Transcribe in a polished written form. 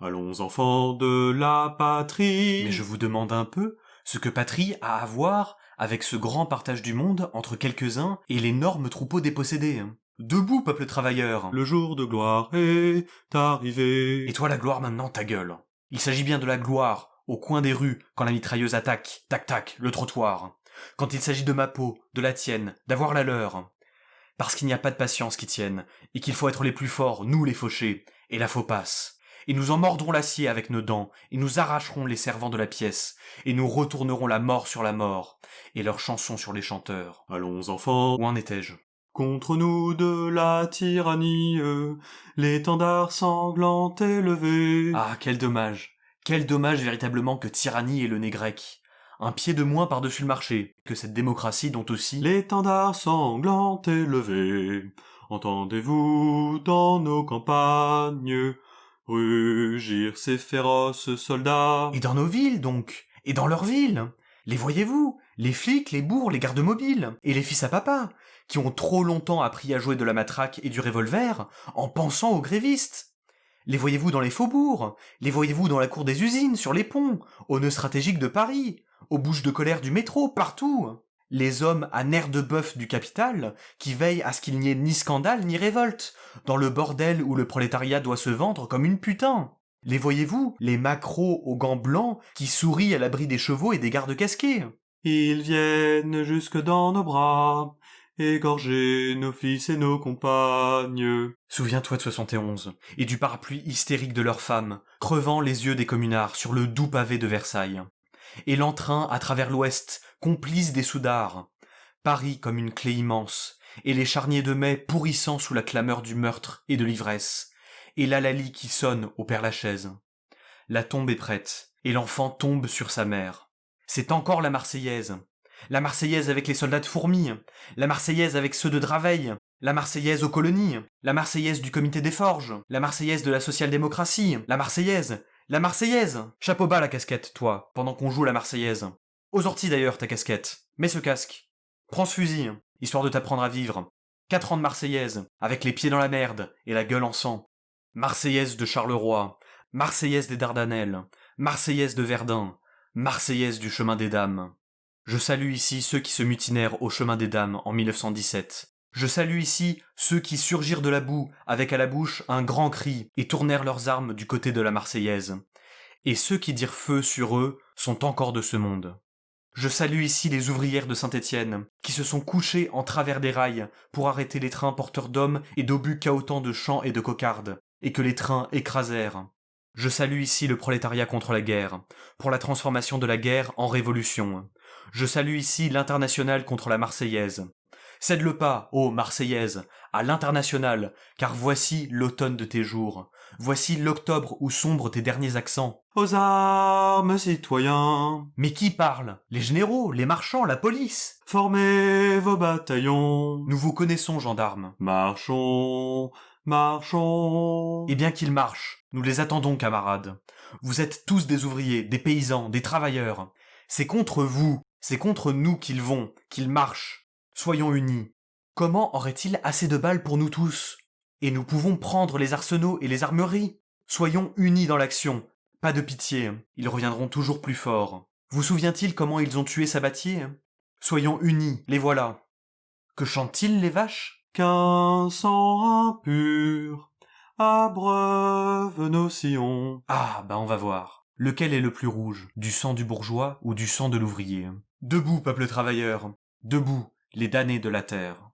Allons enfants de la patrie. Mais je vous demande un peu ce que patrie a à voir avec ce grand partage du monde entre quelques-uns et l'énorme troupeau dépossédé. Debout, peuple travailleur. Le jour de gloire est arrivé. Et toi, la gloire maintenant, ta gueule. Il s'agit bien de la gloire, au coin des rues, quand la mitrailleuse attaque, tac-tac, le trottoir. Quand il s'agit de ma peau, de la tienne, d'avoir la leur. Parce qu'il n'y a pas de patience qui tienne, et qu'il faut être les plus forts, nous les fauchés, et la faux passe. Et nous en mordrons l'acier avec nos dents, et nous arracherons les servants de la pièce, et nous retournerons la mort sur la mort, et leurs chansons sur les chanteurs. Allons enfants, Où en étais-je? contre nous de la tyrannie, l'étendard sanglant est levé. Ah, quel dommage véritablement que tyrannie est le nez grec. Un pied de moins par-dessus le marché, que cette démocratie dont aussi... L'étendard sanglant est levé. Entendez-vous dans nos campagnes rugir ces féroces soldats? Et dans nos villes, donc, et dans leurs villes. Les voyez-vous, les flics, les bourgs, les gardes mobiles, et les fils à papa, qui ont trop longtemps appris à jouer de la matraque et du revolver, en pensant aux grévistes. Les voyez-vous dans les faubourgs, les voyez-vous dans la cour des usines, sur les ponts, aux nœuds stratégiques de Paris, aux bouches de colère du métro, partout. Les hommes à nerfs de bœuf du capital, qui veillent à ce qu'il n'y ait ni scandale ni révolte, dans le bordel où le prolétariat doit se vendre comme une putain. Les voyez-vous, les macros aux gants blancs, qui sourient à l'abri des chevaux et des gardes casqués. Ils viennent jusque dans nos bras, égorger nos fils et nos compagnes. Souviens-toi de 71, et du parapluie hystérique de leurs femmes, crevant les yeux des communards sur le doux pavé de Versailles. Et l'entrain à travers l'ouest, complice des soudards. Paris comme une clé immense, et les charniers de mai pourrissant sous la clameur du meurtre et de l'ivresse, et l'hallali qui sonne au Père-Lachaise. La tombe est prête, et l'enfant tombe sur sa mère. C'est encore la Marseillaise. La Marseillaise avec les soldats de fourmis, la Marseillaise avec ceux de Draveil, la Marseillaise aux colonies, la Marseillaise du comité des forges, la Marseillaise de la social-démocratie, la Marseillaise, la Marseillaise. Chapeau bas la casquette, toi, pendant qu'on joue la Marseillaise. Aux orties d'ailleurs ta casquette. Mets ce casque. Prends ce fusil, histoire de t'apprendre à vivre. 4 ans de Marseillaise, avec les pieds dans la merde et la gueule en sang. Marseillaise de Charleroi, Marseillaise des Dardanelles, Marseillaise de Verdun, Marseillaise du chemin des dames. Je salue ici ceux qui se mutinèrent au chemin des dames en 1917. Je salue ici ceux qui surgirent de la boue avec à la bouche un grand cri et tournèrent leurs armes du côté de la Marseillaise. Et ceux qui dirent feu sur eux sont encore de ce monde. Je salue ici les ouvrières de Saint-Étienne, qui se sont couchées en travers des rails pour arrêter les trains porteurs d'hommes et d'obus cahotant de champs et de cocardes, et que les trains écrasèrent. Je salue ici le prolétariat contre la guerre, pour la transformation de la guerre en révolution. Je salue ici l'internationale contre la Marseillaise. Cède le pas, ô Marseillaise, à l'internationale, car voici l'automne de tes jours. Voici l'octobre où sombrent tes derniers accents. Aux armes, citoyens, Mais qui parle? Les généraux, les marchands, la police? formez vos bataillons. Nous vous connaissons, gendarmes. Marchons, marchons. Eh bien qu'ils marchent, nous les attendons, camarades. Vous êtes tous des ouvriers, des paysans, des travailleurs. C'est contre vous, c'est contre nous qu'ils vont, qu'ils marchent. Soyons unis. Comment aurait-il assez de balles pour nous tous? Et nous pouvons prendre les arsenaux et les armeries. Soyons unis dans l'action. Pas de pitié, ils reviendront toujours plus forts. Vous souvient-il comment ils ont tué Sabatier? Soyons unis, les voilà. Que chantent-ils les vaches? Qu'un sang impur abreuve nos sillons. Ah, bah on va voir. Lequel est le plus rouge? Du sang du bourgeois ou du sang de l'ouvrier? Debout, peuple travailleur. Debout, les damnés de la terre.